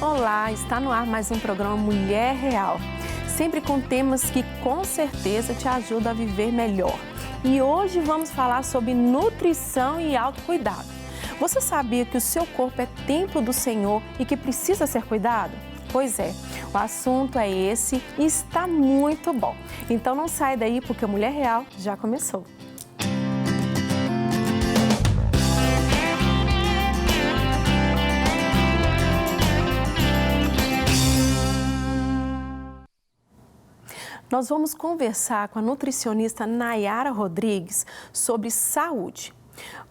Olá, está no ar mais um programa Mulher Real, sempre com temas que com certeza te ajudam a viver melhor. E hoje vamos falar sobre nutrição e autocuidado. Você sabia que o seu corpo é templo do Senhor e que precisa ser cuidado? Pois é, o assunto é esse e está muito bom. Então não sai daí porque o Mulher Real já começou. Nós vamos conversar com a nutricionista Nayara Rodrigues sobre saúde.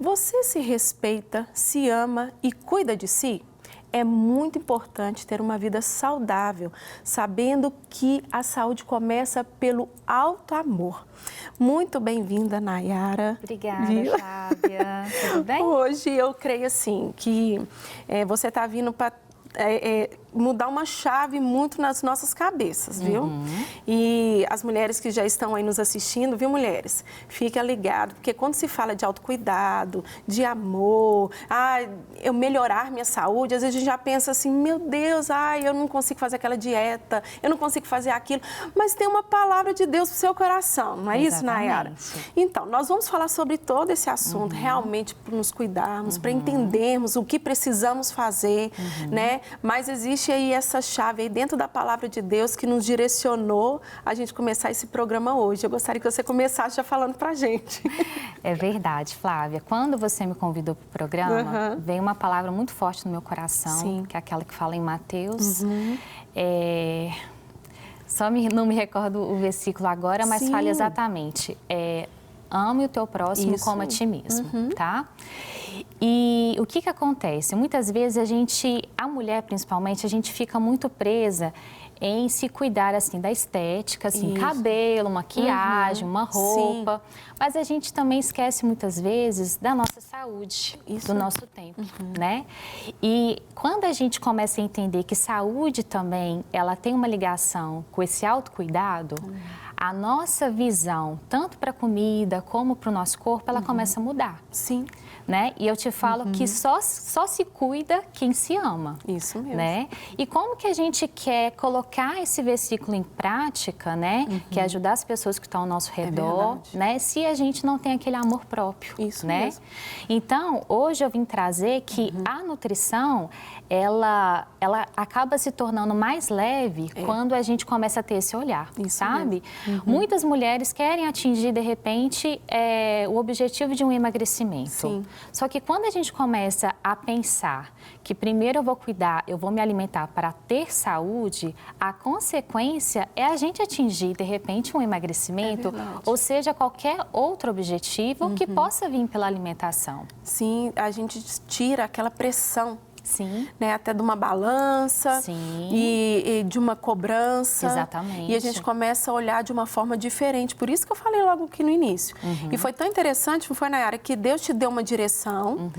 Você se respeita, se ama e cuida de si? É muito importante ter uma vida saudável, sabendo que a saúde começa pelo auto-amor. Muito bem-vinda, Nayara. Obrigada, Flávia. Tudo bem? Hoje eu creio assim que você está vindo para mudar uma chave muito nas nossas cabeças, viu? E as mulheres que já estão aí nos assistindo, viu, mulheres? Fiquem ligadas, porque quando se fala de autocuidado, de amor, eu melhorar minha saúde, às vezes a gente já pensa assim, meu Deus, eu não consigo fazer aquela dieta, eu não consigo fazer aquilo, mas tem uma palavra de Deus pro seu coração, não é isso, Nayara? Então, nós vamos falar sobre todo esse assunto, realmente para nos cuidarmos, para entendermos o que precisamos fazer, né? Mas existe aí essa chave aí dentro da palavra de Deus que nos direcionou a gente começar esse programa hoje. Eu gostaria que você começasse já falando pra gente. É verdade, Flávia. Quando você me convidou para o programa, veio uma palavra muito forte no meu coração, que é aquela que fala em Mateus. Não me recordo o versículo agora, mas fala exatamente. Ame o teu próximo como a ti mesmo, tá? E o que acontece? Muitas vezes a mulher principalmente, a gente fica muito presa em se cuidar, assim, da estética, assim, cabelo, maquiagem, uma roupa. Mas a gente também esquece muitas vezes da nossa saúde, do nosso tempo, né? E quando a gente começa a entender que saúde também, ela tem uma ligação com esse autocuidado, a nossa visão, tanto para a comida como para o nosso corpo, ela começa a mudar. Sim. Né? E eu te falo que só se cuida quem se ama. Isso mesmo. Né? E como que a gente quer colocar esse versículo em prática, né? Que é ajudar as pessoas que estão ao nosso redor, né? Se a gente não tem aquele amor próprio. Isso né? mesmo. Então, hoje eu vim trazer que a nutrição, ela acaba se tornando mais leve quando a gente começa a ter esse olhar, sabe? Muitas mulheres querem atingir, de repente, o objetivo de um emagrecimento. Sim. Só que quando a gente começa a pensar que primeiro eu vou cuidar, eu vou me alimentar para ter saúde, a consequência é a gente atingir, de repente, um emagrecimento, ou seja, qualquer outro objetivo que possa vir pela alimentação. Sim, a gente tira aquela pressão. Sim. Né, até de uma balança e de uma cobrança. Exatamente. E a gente começa a olhar de uma forma diferente. Por isso que eu falei logo aqui no início. E foi tão interessante, não foi, Nayara, que Deus te deu uma direção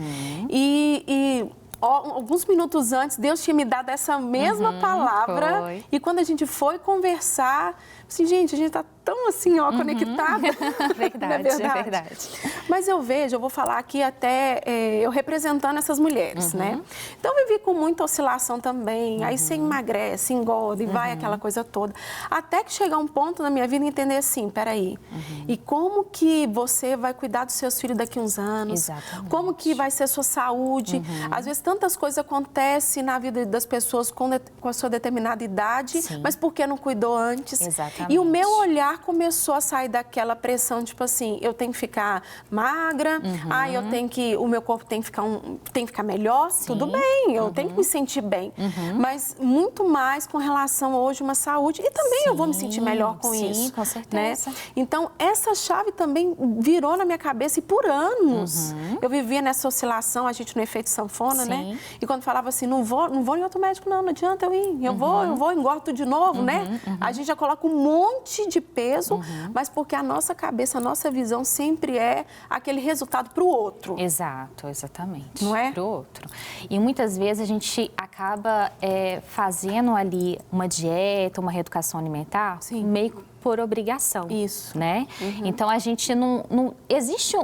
alguns minutos antes, Deus tinha me dado essa mesma palavra. E quando a gente foi conversar, assim, gente, a gente tá tão assim, conectada. Verdade, é verdade. Mas eu vou falar aqui até eu representando essas mulheres, né? Então, eu vivi com muita oscilação também. Aí você emagrece, engorda e vai aquela coisa toda. Até que chegar um ponto na minha vida e entender assim, peraí, e como que você vai cuidar dos seus filhos daqui a uns anos? Exatamente. Como que vai ser a sua saúde? Às vezes, tantas coisas acontecem na vida das pessoas com a sua determinada idade, mas por que não cuidou antes? Exatamente. E o meu olhar começou a sair daquela pressão, tipo assim, eu tenho que ficar magra, o meu corpo tem que ficar melhor, tudo bem, eu tenho que me sentir bem. Mas muito mais com relação hoje a uma saúde, e também eu vou me sentir melhor com isso. Sim, com certeza. Né? Então, essa chave também virou na minha cabeça e por anos eu vivia nessa oscilação, a gente no efeito sanfona, né? E quando falava assim, não vou em outro médico, não adianta eu ir, eu vou, engordo de novo, né? A gente já coloca um monte de peso, mas porque a nossa cabeça, a nossa visão sempre é aquele resultado para o outro. Exato, exatamente. Não é? Para o outro. E muitas vezes a gente acaba fazendo ali uma dieta, uma reeducação alimentar, meio por obrigação. Isso. Né? Então, a gente não existe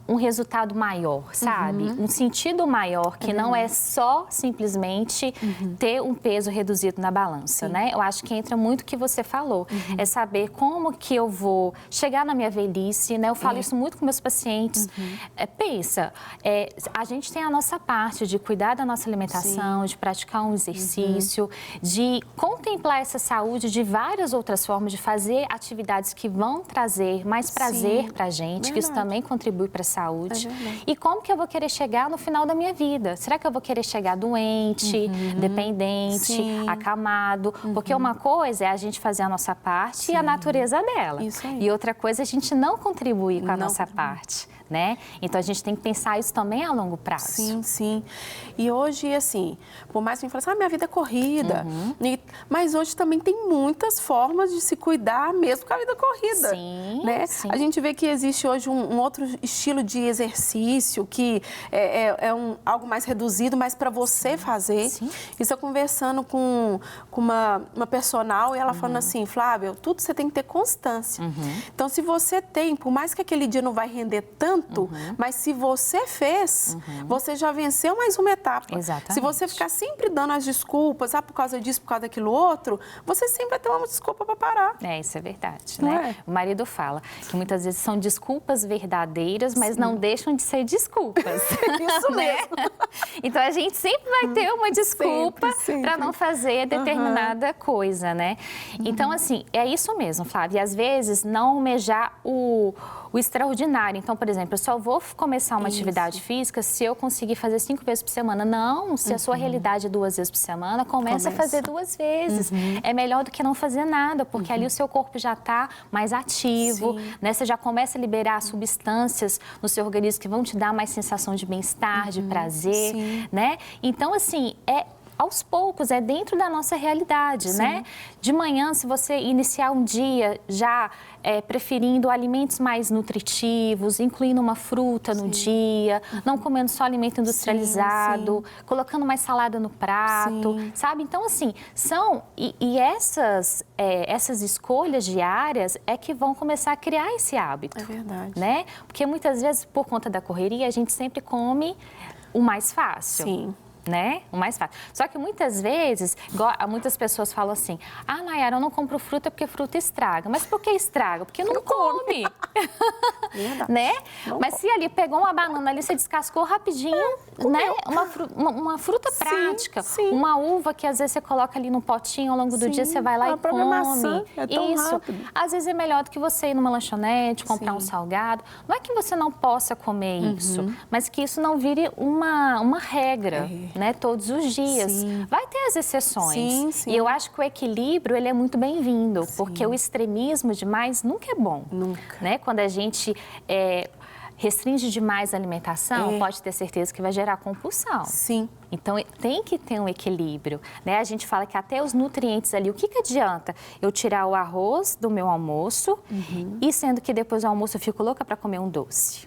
um resultado maior, sabe? Um sentido maior, que não é só simplesmente ter um peso reduzido na balança, né? Eu acho que entra muito o que você falou, é saber como que eu vou chegar na minha velhice, né? Eu falo isso muito com meus pacientes. Pensa, a gente tem a nossa parte de cuidar da nossa alimentação, de praticar um exercício, de contemplar essa saúde de várias outras formas, de fazer atividades que vão trazer mais prazer pra gente, que isso também contribui para a saúde. E como que eu vou querer chegar no final da minha vida? Será que eu vou querer chegar doente, dependente, acamado? Porque uma coisa é a gente fazer a nossa parte e a natureza dela. E outra coisa é a gente não contribuir com a nossa parte, né? Então, a gente tem que pensar isso também a longo prazo. Sim, sim. E hoje, assim, por mais que a gente fale assim, minha vida é corrida, mas hoje também tem muitas formas de se cuidar mesmo com a vida corrida. Sim, né? sim. A gente vê que existe hoje um outro estilo de exercício que é algo mais reduzido, mas para você fazer. Estou conversando com uma personal e ela falando assim, Flávia, tudo você tem que ter constância. Então, se você tem, por mais que aquele dia não vai render tanto, mas se você fez, você já venceu mais uma etapa. Exatamente. Se você ficar sempre dando as desculpas, por causa disso, por causa daquilo outro, você sempre vai ter uma desculpa para parar. Isso é verdade, né? O marido fala que muitas vezes são desculpas verdadeiras, mas não deixam de ser desculpas. Isso mesmo. Então, a gente sempre vai ter uma desculpa para não fazer determinada coisa, né? Então, assim, é isso mesmo, Flávia. E às vezes, não almejar o extraordinário. Então, por exemplo, eu só vou começar uma atividade física se eu conseguir fazer 5 vezes por semana. Não, se a sua realidade é 2 vezes por semana, começa a fazer 2 vezes. É melhor do que não fazer nada, porque ali o seu corpo já está mais ativo, né? Você já começa a liberar substâncias no seu organismo que vão te dar mais sensação de bem-estar, de prazer, né? Então, assim, aos poucos, é dentro da nossa realidade, né? De manhã, se você iniciar um dia já preferindo alimentos mais nutritivos, incluindo uma fruta no dia, não comendo só alimento industrializado, colocando mais salada no prato, sabe? Então, assim, essas escolhas diárias é que vão começar a criar esse hábito. É verdade. Né? Porque muitas vezes, por conta da correria, a gente sempre come o mais fácil. Né? O mais fácil. Só que muitas vezes, muitas pessoas falam assim, Nayara, eu não compro fruta porque fruta estraga. Mas por que estraga? Porque não come. Né? Mas se ali pegou uma banana ali, você descascou rapidinho, né? Uma fruta prática. Uma uva que às vezes você coloca ali no potinho ao longo do dia, você vai lá e come. Maçã, é tão rápido. Às vezes é melhor do que você ir numa lanchonete, comprar um salgado. Não é que você não possa comer isso, mas que isso não vire uma regra. Né, todos os dias. Vai ter as exceções. E eu acho que o equilíbrio, ele é muito bem-vindo, porque o extremismo demais nunca é bom. Né? Quando a gente restringe demais a alimentação, pode ter certeza que vai gerar compulsão. Então, tem que ter um equilíbrio, né? A gente fala que até os nutrientes ali, o que adianta eu tirar o arroz do meu almoço e sendo que depois do almoço eu fico louca para comer um doce?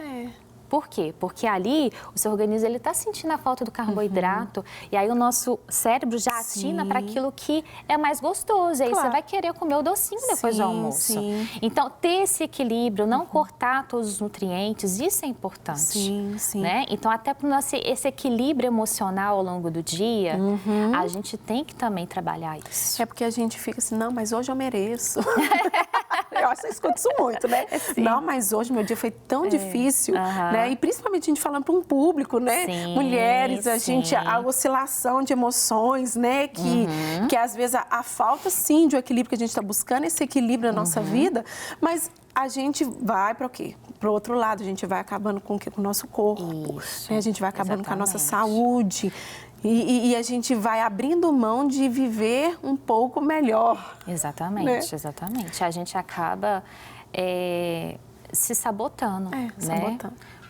Por quê? Porque ali o seu organismo está sentindo a falta do carboidrato e aí o nosso cérebro já atina para aquilo que é mais gostoso. E aí você vai querer comer o docinho depois do almoço. Então, ter esse equilíbrio, não cortar todos os nutrientes, isso é importante. Né? Então, até para esse equilíbrio emocional ao longo do dia, a gente tem que também trabalhar isso. É porque a gente fica assim, não, mas hoje eu mereço. Eu acho que eu escuto isso muito, né? Não, mas hoje meu dia foi tão difícil, né? E principalmente a gente falando para um público, né? Mulheres, a oscilação de emoções, né? Que às vezes a falta, sim, de um equilíbrio que a gente está buscando, esse equilíbrio na nossa vida, mas a gente vai para o quê? Para o outro lado, a gente vai acabando com o nosso corpo, né? A gente vai acabando com a nossa saúde. E a gente vai abrindo mão de viver um pouco melhor. Exatamente, exatamente. A gente acaba se sabotando, né?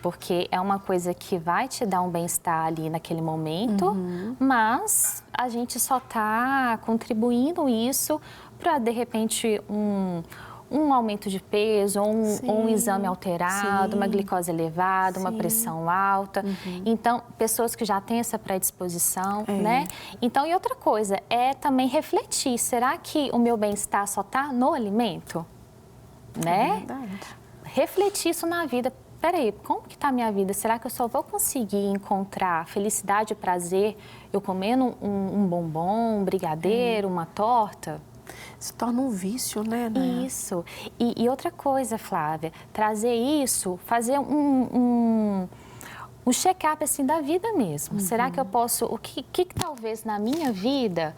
Porque é uma coisa que vai te dar um bem-estar ali naquele momento, mas a gente só está contribuindo isso para, de repente, um aumento de peso, ou um exame alterado, uma glicose elevada, uma pressão alta. Então, pessoas que já têm essa predisposição, né? Então, e outra coisa, é também refletir. Será que o meu bem-estar só está no alimento? Né? É verdade. Refletir isso na vida. peraí, como que tá a minha vida? Será que eu só vou conseguir encontrar felicidade e prazer eu comendo um bombom, um brigadeiro, uma torta? Se torna um vício, né, Nayara? Isso. E outra coisa, Flávia, trazer isso, fazer um check-up assim da vida mesmo. Será que eu posso, o que talvez na minha vida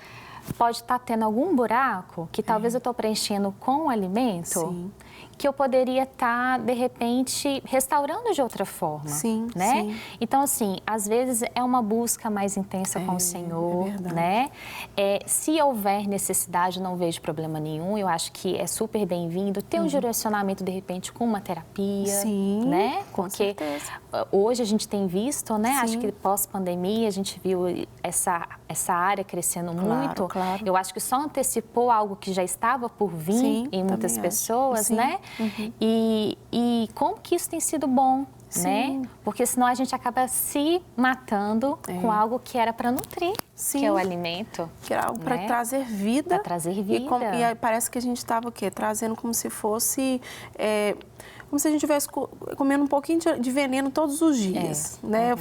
pode estar tendo algum buraco que talvez eu estou preenchendo com o alimento? Sim. Que eu poderia estar, de repente, restaurando de outra forma, sim, né? Sim. Então, assim, às vezes é uma busca mais intensa com o Senhor, né? Se houver necessidade, não vejo problema nenhum, eu acho que é super bem-vindo ter um direcionamento, de repente, com uma terapia, sim, né? Com Porque certeza. hoje a gente tem visto, né? Sim. Acho que pós-pandemia a gente viu essa área crescendo muito. Claro. Eu acho que só antecipou algo que já estava por vir Sim, em muitas pessoas, Sim. né? E como que isso tem sido bom, né? Porque senão a gente acaba se matando com algo que era para nutrir, que é o alimento. Que era algo para trazer vida. Para trazer vida. E aí parece que a gente estava o quê? Trazendo como se fosse... como se a gente estivesse comendo um pouquinho de veneno todos os dias, né?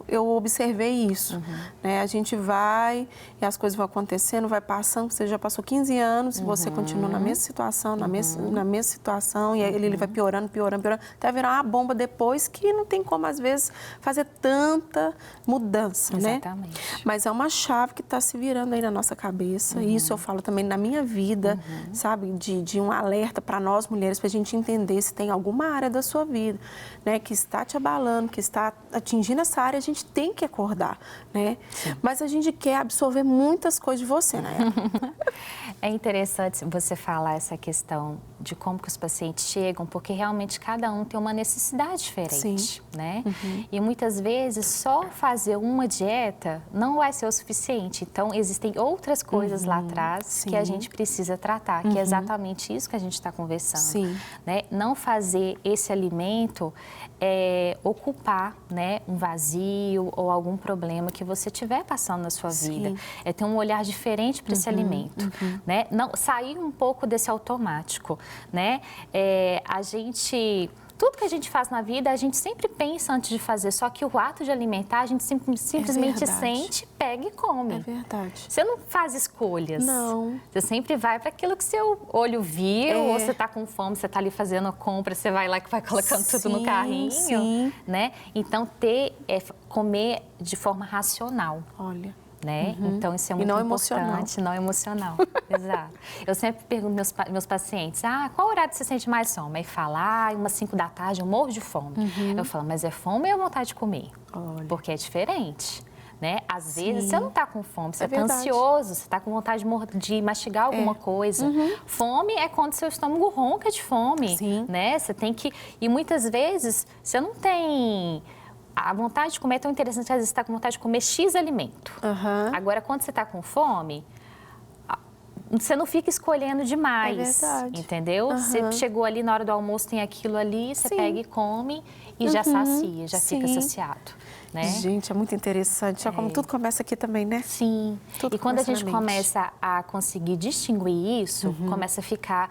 Eu observei isso, né? A gente vai e as coisas vão acontecendo, vai passando, você já passou 15 anos e você continua na mesma situação, na mesma situação, e aí ele vai piorando, até virar uma bomba depois que não tem como, às vezes, fazer tanta mudança, né? Exatamente. Mas é uma chave que está se virando aí na nossa cabeça, e isso eu falo também na minha vida, sabe? De um alerta para nós mulheres, para a gente entender se tem alguma área da sua vida, né, que está te abalando, que está atingindo essa área, a gente tem que acordar, né? Sim. Mas a gente quer absorver muitas coisas de você, né? É interessante você falar essa questão de como que os pacientes chegam, porque realmente cada um tem uma necessidade diferente, né? E muitas vezes só fazer uma dieta não vai ser o suficiente. Então, existem outras coisas lá atrás que a gente precisa tratar, que é exatamente isso que a gente está conversando, né? Não fazer esse alimento ocupar, né, um vazio ou algum problema que você estiver passando na sua vida. É ter um olhar diferente para esse alimento, né? Não, sair um pouco desse automático, né? Tudo que a gente faz na vida, a gente sempre pensa antes de fazer, só que o ato de alimentar, a gente simplesmente sente, pega e come. É verdade. Você não faz escolhas. Não. Você sempre vai para aquilo que seu olho viu, ou você está com fome, você está ali fazendo a compra, você vai lá e vai colocando tudo no carrinho, né? Então, comer de forma racional. Olha. Né? Então, isso é muito importante, não emocional. Exato. Eu sempre pergunto meus pacientes, qual horário você sente mais fome? Aí fala, umas 5 da tarde, eu morro de fome. Eu falo, mas é fome ou é vontade de comer? Olha. Porque é diferente. Né? Às vezes você não está com fome, você está ansioso, você está com vontade de mastigar alguma coisa. Fome é quando seu estômago ronca de fome. Né? Você tem que... E muitas vezes você não tem... A vontade de comer é tão interessante, às vezes você está com vontade de comer X alimento. Agora, quando você está com fome, você não fica escolhendo demais, entendeu? Você chegou ali na hora do almoço, tem aquilo ali, você pega e come e já sacia, já fica saciado. Né? Gente, é muito interessante. Como tudo começa aqui também, né? Sim. Tudo e quando a gente começa a conseguir distinguir isso, começa a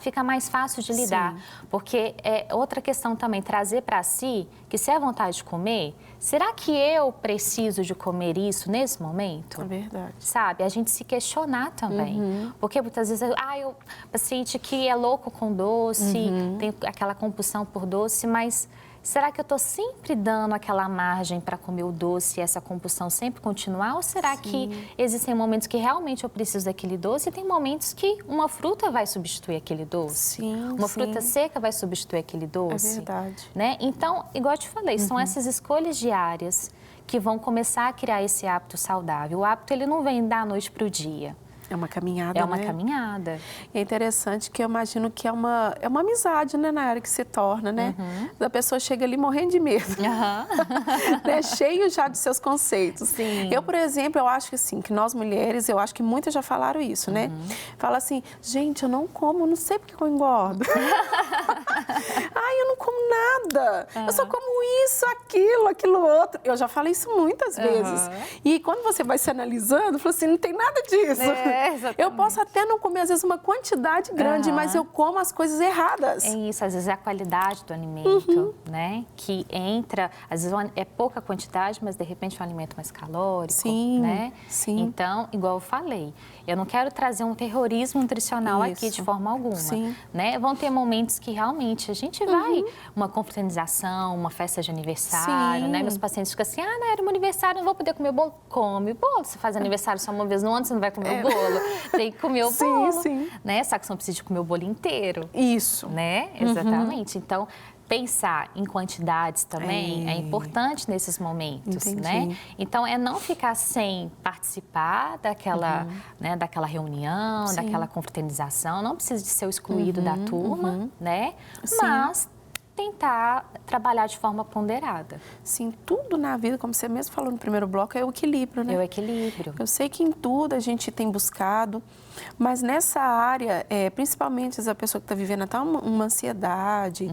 fica mais fácil de lidar. Porque é outra questão também, trazer para si que se é vontade de comer, será que eu preciso de comer isso nesse momento? É verdade. Sabe? A gente se questionar também. Porque muitas vezes, o paciente que é louco com doce, tem aquela compulsão por doce, mas... Será que eu estou sempre dando aquela margem para comer o doce e essa compulsão sempre continuar? Ou será que existem momentos que realmente eu preciso daquele doce e tem momentos que uma fruta vai substituir aquele doce? Uma fruta seca vai substituir aquele doce? É verdade. Né? Então, igual eu te falei, são essas escolhas diárias que vão começar a criar esse hábito saudável. O hábito, ele não vem da noite para o dia. É uma caminhada, É uma caminhada. E é interessante que eu imagino que é uma amizade, né, Nayara, que se torna, né? A pessoa chega ali morrendo de medo, né? Cheio já de seus conceitos. Sim. Eu, por exemplo, eu acho que assim, que nós mulheres, eu acho que muitas já falaram isso, né? Fala assim, gente, eu não como, não sei porque eu engordo. Eu não como nada. Eu só como isso, aquilo outro. Eu já falei isso muitas vezes. E quando você vai se analisando, fala assim, não tem nada disso. exatamente. Eu posso até não comer, às vezes, uma quantidade grande, mas eu como as coisas erradas. É isso, às vezes é a qualidade do alimento, né? Que entra, às vezes é pouca quantidade, mas de repente é um alimento mais calórico, né? Sim. Então, igual eu falei, eu não quero trazer um terrorismo nutricional aqui de forma alguma, né? Vão ter momentos que realmente a gente vai, uma confraternização, uma festa de aniversário, né? Meus pacientes ficam assim, não era meu aniversário, não vou poder comer o bolo. Come o bolo, você faz aniversário só uma vez no ano, você não vai comer o bolo. Tem que comer o bolo, né? Só que você não precisa de comer o bolo inteiro. Isso. Né? Exatamente. Então, pensar em quantidades também é importante nesses momentos, né? Então, é não ficar sem participar daquela, né, daquela reunião, daquela confraternização, não precisa de ser o excluído da turma, né? Mas tentar trabalhar de forma ponderada. Sim, tudo na vida, como você mesmo falou no primeiro bloco, é o equilíbrio, né? É o equilíbrio. Eu sei que em tudo a gente tem buscado, mas nessa área, principalmente essa pessoa que está vivendo até uma ansiedade,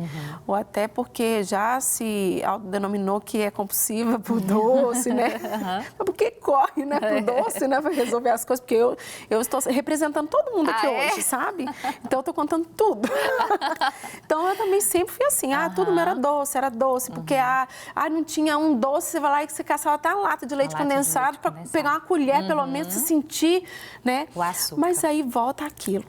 ou até porque já se autodenominou que é compulsiva por doce, né? Porque corre, né, pro doce, né, para resolver as coisas, porque eu estou representando todo mundo aqui hoje, sabe? Então, eu estou contando tudo. Então, eu também sempre fui assim, tudo era doce, porque não tinha um doce, você vai lá e você caçava até uma lata de leite condensado para pegar uma colher, pelo menos, se sentir, né? O açúcar. Mas aí volta aquilo.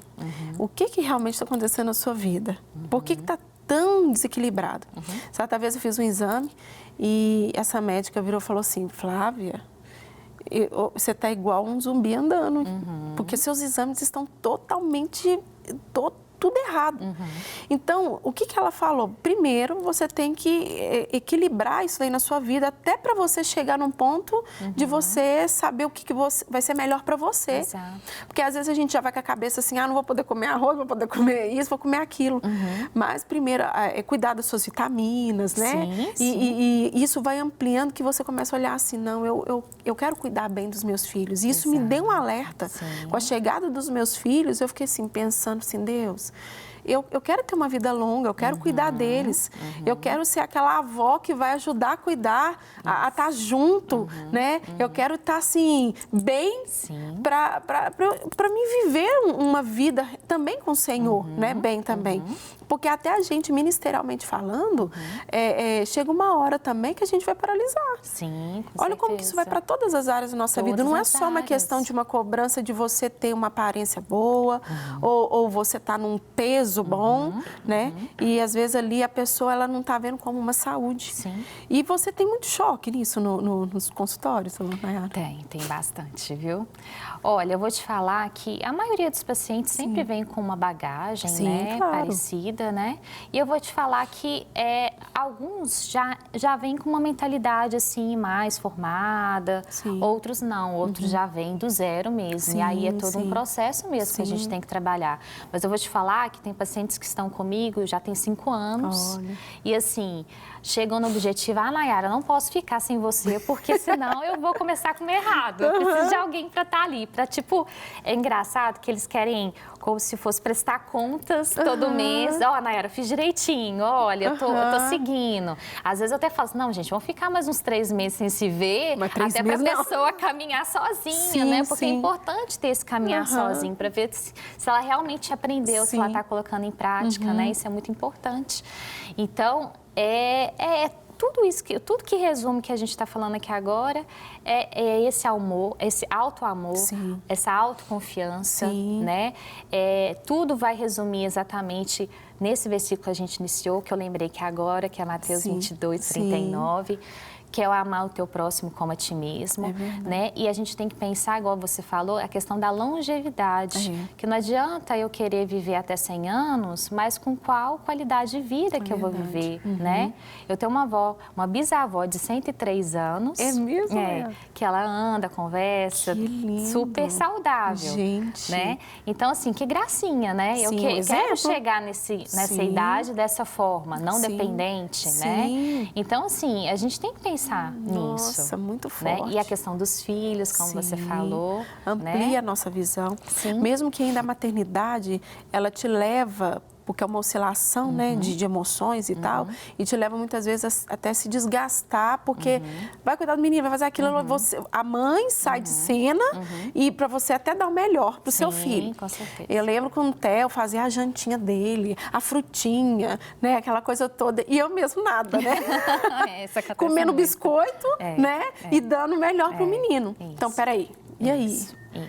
O que realmente está acontecendo na sua vida? Por que está tão desequilibrado? Certa vez eu fiz um exame e essa médica virou e falou assim, Flávia, você está igual um zumbi andando, porque seus exames estão totalmente... tudo errado. Então, o que ela falou? Primeiro, você tem que equilibrar isso aí na sua vida, até para você chegar num ponto de você saber o que vai ser melhor para você. Exato. Porque às vezes a gente já vai com a cabeça assim, não vou poder comer arroz, vou poder comer isso, vou comer aquilo. Mas primeiro, cuidar das suas vitaminas, né? E isso vai ampliando, que você começa a olhar assim, não, eu quero cuidar bem dos meus filhos. E isso me deu um alerta. Com a chegada dos meus filhos, eu fiquei assim, pensando assim, Deus, eu quero ter uma vida longa, eu quero cuidar deles, eu quero ser aquela avó que vai ajudar a cuidar, a estar junto, né? Eu quero estar, assim, bem para me viver uma vida também com o Senhor, né? Bem também. Porque até a gente, ministerialmente falando, chega uma hora também que a gente vai paralisar. Sim, com Olha certeza. como que isso vai para todas as áreas da nossa vida. Não é só uma questão de uma cobrança de você ter uma aparência boa ou você tá num peso bom, né? E às vezes ali a pessoa ela não tá vendo como uma saúde. E você tem muito choque nisso nos consultórios, Nayara? Tem bastante, viu? Olha, eu vou te falar que a maioria dos pacientes sempre vem com uma bagagem, né? Parecida, né? E eu vou te falar que alguns já vêm com uma mentalidade assim mais formada, outros não, outros já vêm do zero mesmo. E aí é todo um processo mesmo que a gente tem que trabalhar. Mas eu vou te falar que tem pacientes que estão comigo já tem 5 anos. Olha. E assim, chegam no objetivo, Nayara, não posso ficar sem você, porque senão eu vou começar a comer errado. Eu preciso de alguém para estar ali, para tipo, é engraçado que eles querem como se fosse prestar contas todo mês. Nayara, fiz direitinho, olha, eu tô seguindo. Às vezes eu até falo assim, não, gente, vamos ficar mais uns 3 meses sem se ver, até para a pessoa caminhar sozinha, né? Porque é importante ter esse caminhar sozinho, para ver se ela realmente aprendeu, se ela está colocando em prática, né? Isso é muito importante. Então, tudo isso, tudo que resume que a gente está falando aqui agora é esse amor, esse auto-amor, essa autoconfiança, né? Tudo vai resumir exatamente nesse versículo que a gente iniciou, que eu lembrei que agora, que é Mateus 22, 39, que é o amar o teu próximo como a ti mesmo, né? E a gente tem que pensar, igual você falou, a questão da longevidade, que não adianta eu querer viver até 100 anos, mas com qual qualidade de vida que eu vou viver, né? Eu tenho uma bisavó de 103 anos. É mesmo? Que ela anda, conversa, super saudável, né? Então, assim, que gracinha, né? Eu quero chegar nessa idade dessa forma, não dependente, né? Então, assim, a gente tem que pensar nisso. Nossa, muito forte. Né? E a questão dos filhos, como você falou. Amplia a nossa visão. Mesmo que ainda a maternidade, ela te leva porque é uma oscilação, né, de emoções e tal, e te leva muitas vezes até se desgastar, porque vai cuidar do menino, vai fazer aquilo, a mãe sai de cena e para você até dar o melhor pro seu filho. Com certeza. Eu lembro quando o Theo fazia a jantinha dele, a frutinha, né, aquela coisa toda, e eu mesmo nada, né? Comendo biscoito, né, e dando o melhor pro menino. Então, peraí, e aí?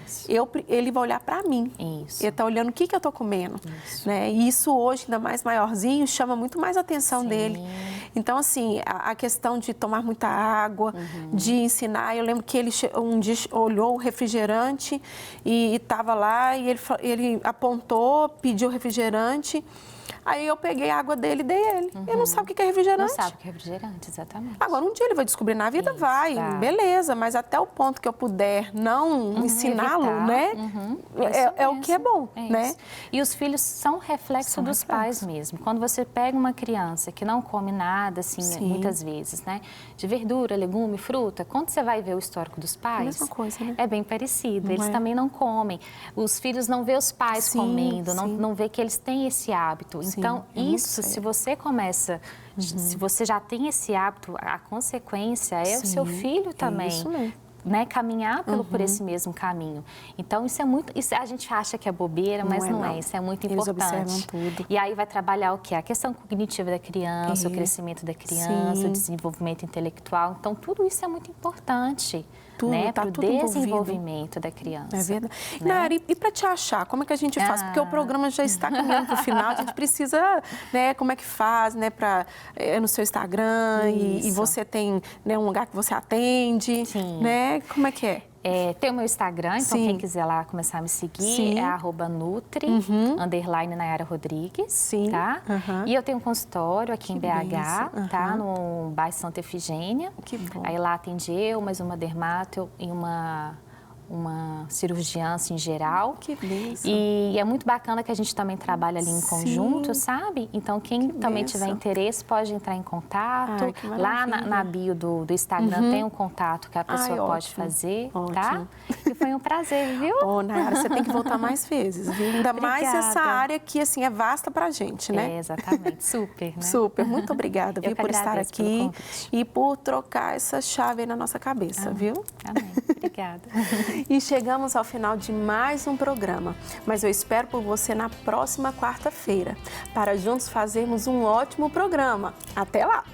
Isso. Ele vai olhar para mim. Isso. Ele está olhando o que eu estou comendo. Né? E isso hoje, ainda mais maiorzinho, chama muito mais a atenção dele. Então, assim, a questão de tomar muita água, de ensinar. Eu lembro que ele um dia olhou o refrigerante e estava lá e ele apontou, pediu refrigerante. Aí eu peguei a água dele e dei ele. Ele não sabe o que é refrigerante. Não sabe o que é refrigerante, exatamente. Agora, um dia ele vai descobrir na vida, vai, beleza. Mas até o ponto que eu puder não ensiná-lo, né? É o que é bom, né? E os filhos são reflexo dos pais mesmo. Quando você pega uma criança que não come nada, assim, muitas vezes, né? De verdura, legume, fruta, quando você vai ver o histórico dos pais... É a mesma coisa, né? É bem parecido. Eles também não comem. Os filhos não vê os pais comendo, não vê que eles têm esse hábito. Então, isso, se você começa, se você já tem esse hábito, a consequência é o seu filho também. Isso mesmo. Né, caminhar por esse mesmo caminho. Então, isso é muito... Isso a gente acha que é bobeira, mas não é. Isso é muito importante. Eles observam tudo. E aí vai trabalhar o quê? A questão cognitiva da criança, o crescimento da criança, o desenvolvimento intelectual. Então, tudo isso é muito importante. Tudo, né, tá para o desenvolvimento da criança. É verdade. Né? Nayara, e para te achar, como é que a gente faz? Porque o programa já está caminhando para o final, a gente precisa, né, como é que faz, né, no seu Instagram, e você tem, né, um lugar que você atende, né, como é que é? Tem o meu Instagram, então quem quiser lá começar a me seguir é @nutri, _Nayara Rodrigues, tá? E eu tenho um consultório aqui em BH, tá? No bairro Santa Efigênia. Que bom. Aí lá atende eu, mais uma dermato e uma cirurgiã assim, geral. Que beleza. E é muito bacana que a gente também trabalha ali em conjunto, sabe? Então, quem também tiver interesse pode entrar em contato. Ai, que lá na bio do Instagram tem um contato que a pessoa pode fazer, tá? E foi um prazer, viu? Nayara, você tem que voltar mais vezes, viu? Ainda mais essa área que, assim, é vasta pra gente, né? Exatamente. Super, né? Super. Muito obrigada, viu, por estar aqui e por trocar essa chave aí na nossa cabeça, viu? Amém. Obrigada. E chegamos ao final de mais um programa, mas eu espero por você na próxima quarta-feira, para juntos fazermos um ótimo programa. Até lá!